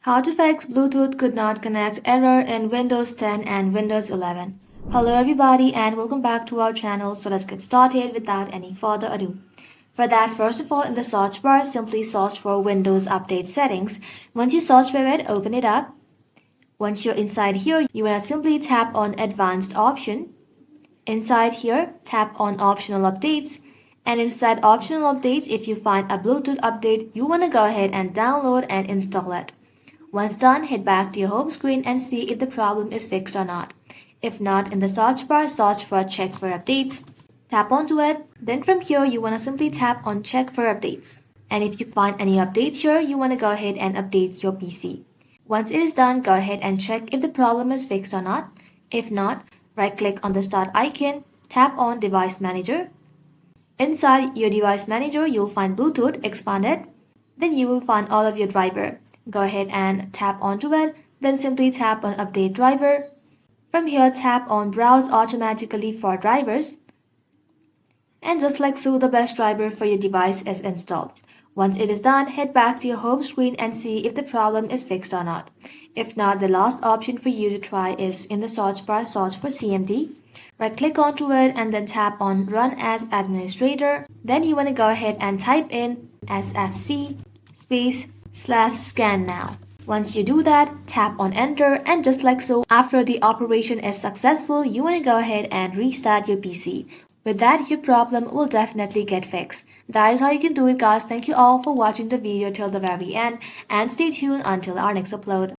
How to fix Bluetooth could not connect error in Windows 10 and Windows 11. Hello everybody and welcome back to our channel. So let's get started without any further ado. For that, first of all, in the search bar, simply search for Windows Update Settings. Once you search for it, open it up. Once you're inside here, you want to simply tap on Advanced option. Inside here, tap on Optional Updates. And inside Optional Updates, if you find a Bluetooth update, you want to go ahead and download and install it. Once done, head back to your home screen and see if the problem is fixed or not. If not, in the search bar, search for Check for Updates. Tap onto it. Then from here, you want to simply tap on Check for Updates. And if you find any updates here, you want to go ahead and update your PC. Once it is done, go ahead and check if the problem is fixed or not. If not, right-click on the Start icon, tap on Device Manager. Inside your Device Manager, you'll find Bluetooth, expand it. Then you will find all of your driver. Go ahead and tap onto it, then simply tap on Update Driver. From here, tap on Browse Automatically for Drivers. And just like so, the best driver for your device is installed. Once it is done, head back to your home screen and see if the problem is fixed or not. If not, the last option for you to try is in the search bar, search for CMD. Right-click onto it and then tap on Run as Administrator. Then you want to go ahead and type in sfc /scan now. Once you do that, tap on enter, and just like so, after the operation is successful, you want to go ahead and restart your PC. With that, your problem will definitely get fixed. That is how you can do it, guys. Thank you all for watching the video till the very end, and stay tuned until our next upload.